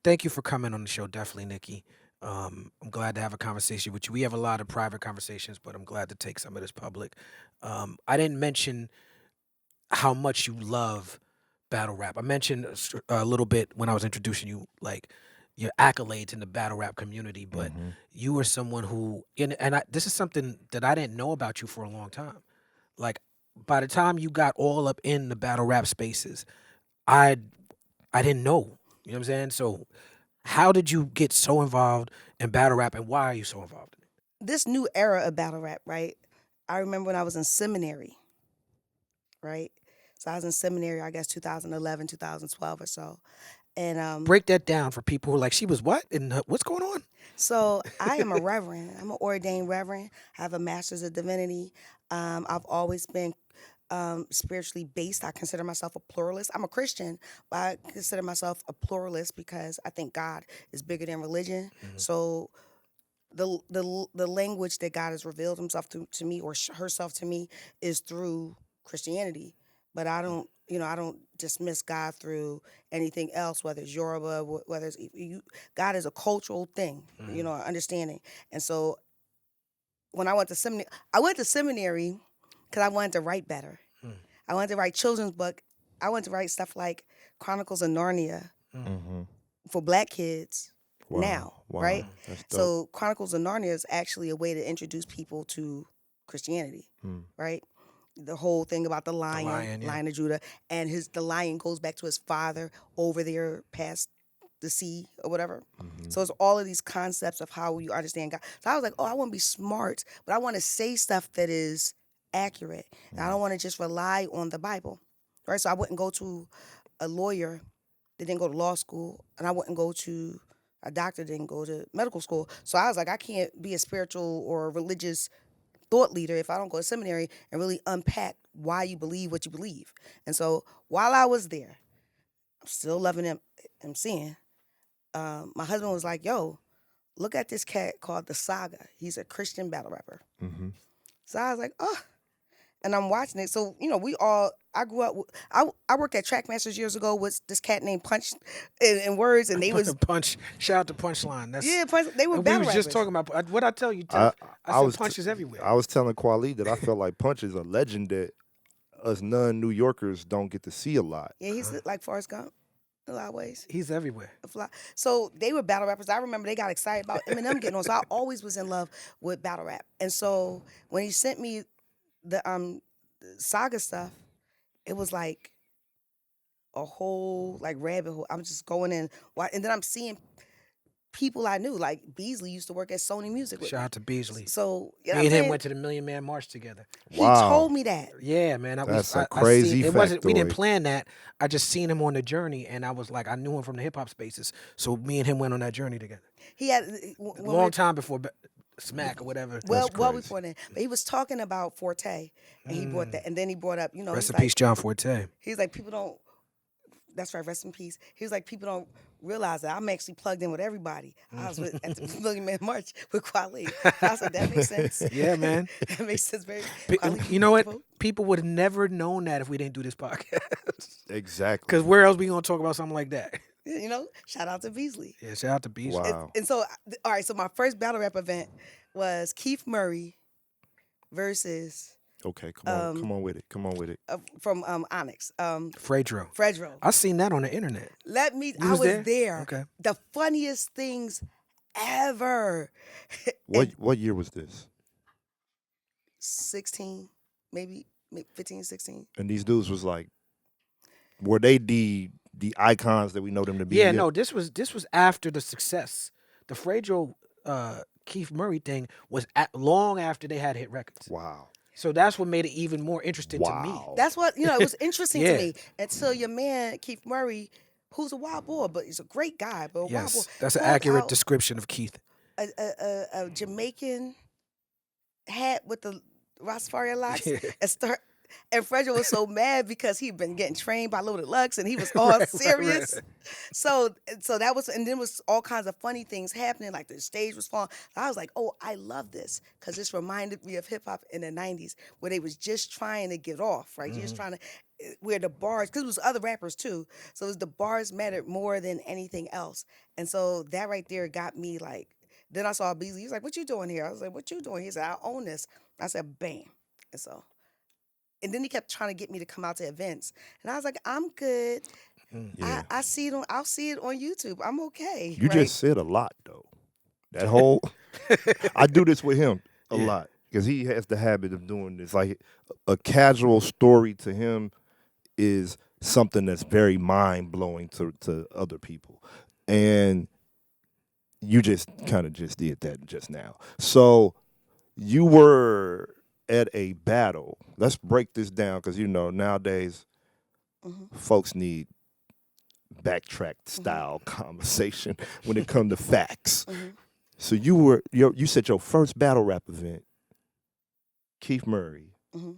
Thank you for coming on the show, definitely, Nikki. I'm glad to have a conversation with you. We have a lot of private conversations, but I'm glad to take some of this public. I didn't mention how much you love battle rap. I mentioned a little bit when I was introducing you, like your accolades in the battle rap community, but Hmm. you were someone who, this is something that I didn't know about you for a long time. Like by the time you got all up in the battle rap spaces, I I didn't know. You know what I'm saying? So how did you get so involved in battle rap, and why are you so involved in it? This new era of battle rap, right? I remember when I was in seminary, right? So I was in seminary, I guess 2011, 2012 or so. And Break that down for people who are like, she was what? And what's going on? so I am a reverend. I'm an ordained reverend. I have a master's of divinity. I've always been spiritually based. I consider myself a pluralist. I'm a Christian, but I consider myself a pluralist because I think God is bigger than religion. Mhm. So the language that God has revealed Himself to me or herself to me is through Christianity. But I don't dismiss God through anything else, whether it's Yoruba, whether it's God is a cultural thing, Mhm. understanding. And so when I went to seminary because I wanted to write better. Mhm. I wanted to write children's book. I wanted to write stuff like Chronicles of Narnia Mhm. Hmm. for black kids Wow. now, right? Wow. That's dope. So Chronicles of Narnia is actually a way to introduce people to Christianity, Mm. right? The whole thing about the The lion, lion, yeah. Lion of Judah, and the lion goes back to his father over there past the sea or whatever. Hmm. So it's all of these concepts of how you understand God. So I was like, oh, I want to be smart, but I want to say stuff that is accurate. And I Mm. don't want to just rely on the Bible, right? So I wouldn't go to a lawyer that didn't go to law school, and I wouldn't go to a doctor that didn't go to medical school. So I was like, I can't be a spiritual or religious thought leader if I don't go to seminary and really unpack why you believe what you believe. And so while I was there, I'm still loving him. I'm seeing. My husband was like, "Yo, look at this cat called the Saga. He's a Christian battle rapper." Hmm. So I was like, "Oh." And I'm watching it. So we all. I grew up. I worked at Trackmasters years ago with this cat named Punch, in words, and they was Punch. Shout out to Punchline. That's yeah, Punch. They were and we battle was just rappers. talking about what I tell you, I Tef. I I said was punch is everywhere. I was telling Kweli that I felt like Punch is a legend that us non-New Yorkers don't get to see a lot. Yeah, he's like Forrest Gump in a lot of ways. He's everywhere. So they were battle rappers. I remember they got excited about Eminem getting on. So I always was in love with battle rap. And so when he sent me the Saga stuff, it was like a whole like rabbit hole. I'm just going in, and then I'm seeing people I knew. Like Beasley used to work at Sony Music with Shout me. out to Beasley. So you know what Me I'm and him saying? went to the Million Man March together. He told Wow, me that. Yeah, man. that's a I seen crazy it wasn't we didn't factoid. plan that. I just seen him on the journey, and I was like, I knew him from the hip hop spaces. So me and him went on that journey together. He had A when long we're time before Smack or whatever. That's well crazy. before then, but he was talking about Forte, and he brought Mm. that, and then he brought up, Rest he's in like peace, John Forte. he's like people don't. That's right, rest in peace. He was like, people don't realize that I'm actually plugged in with everybody. I was at the Million Man March with Kweli. So I said, that makes sense. Yeah, man. That makes sense. Very Pe- Kweli You know what? people. People would have never known that if we didn't do this podcast. Exactly. Because where else we gonna talk about something like that? Shout out to Beasley. Yeah, shout out to Beasley. Wow. And so, all right. So my first battle rap event was Keith Murray versus Okay, come on with it. Come on with it. from Onyx, Fredro. Fredro. I seen that on the internet. I was was there? there. Okay. The funniest things ever. What year was this? 16, maybe 15, 16. And these dudes was like, were they the icons that we know them to be? Yeah, yet? no, this was after the success. The Fredro Keith Murray thing was long after they had hit records. Wow. So that's what made it even more interesting to me. Wow. That's what, it was interesting Yeah. to me until your man, Keith Murray, who's a wild boy, but he's a great guy, but a wild boy. Yes, that's an pulled accurate out description of Keith. a Jamaican hat with the Rastafarian locks and Frederick was so mad because he'd been getting trained by Loaded Lux and he was all Right. serious. So that was, and then was all kinds of funny things happening, like the stage was falling. I was like, oh, I love this because this reminded me of hip hop in the '90s where they was just trying to get off, right? Just trying to, where the bars, because it was other rappers too, so it was the bars mattered more than anything else. And so that right there got me like. Then I saw Beasley. He was like, "What you doing here?" I was like, "What you doing?" He said, "I own this." I said, "Bam!" And so, and then he kept trying to get me to come out to events, and I was like, "I'm good. Yeah. I see it on. I'll see it on YouTube. I'm okay." You Right? just said a lot though. That whole I do this with him a Yeah. lot because he has the habit of doing this. Like a casual story to him is something that's very mind blowing to other people, and you just kind of just did that just now. So you were at a battle. Let's break this down because nowadays Hmm. folks need backtrack style conversation when it comes to facts. Hmm. So you said your first battle rap event, Keith Murray, Hmm.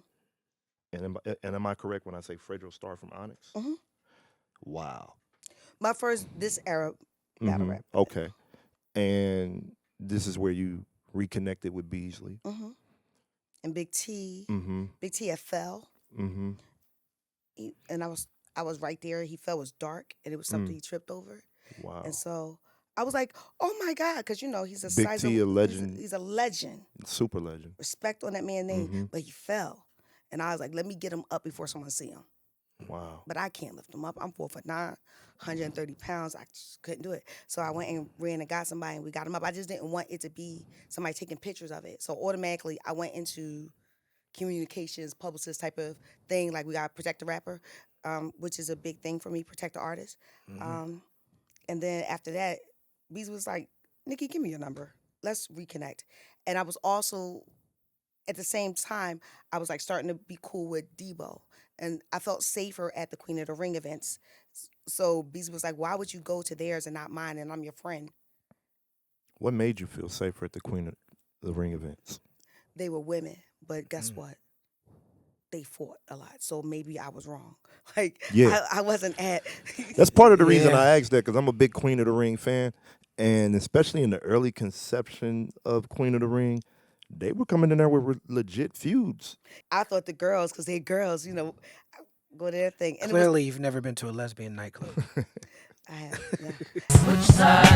and am I correct when I say Fredro Starr from Onyx? Hmm. Wow. My first this era battle rap. Okay. And this is where you reconnected with Beasley. Hmm. And Big T, Mm-hmm. Big T had fell, Mm-hmm. and I was right there. He fell, was dark, and it was something he tripped over. Wow. And so I was like, "Oh my God," because he's a Big T, a legend, he's a legend. super legend. Respect on that man's name, Mm-hmm. but he fell, and I was like, "Let me get him up before someone see him." Wow. But I can't lift him up. I'm 4'9", 130 pounds. I just couldn't do it. So I went and ran and got somebody, and we got him up. I just didn't want it to be somebody taking pictures of it. So automatically, I went into communications, publicist type of thing. Like we got protect the rapper, which is a big thing for me, protect the artist. Um, and then after that, Bees was like, "Nikki, give me your number. Let's reconnect." And I was also at the same time, I was like starting to be cool with Debo. And I felt safer at the Queen of the Ring events. So Bees was like, "Why would you go to theirs and not mine? And I'm your friend." What made you feel safer at the Queen of the Ring events? They were women, but guess what? They fought a lot. So maybe I was wrong. Like, Yeah. I wasn't at. That's part of the reason Yeah. I asked that because I'm a big Queen of the Ring fan, and especially in the early conception of Queen of the Ring, they were coming in there with legit feuds. I thought the girls, because they're girls, go to their thing. And it was, Clearly, you've never been to a lesbian nightclub. I have, yeah. Which side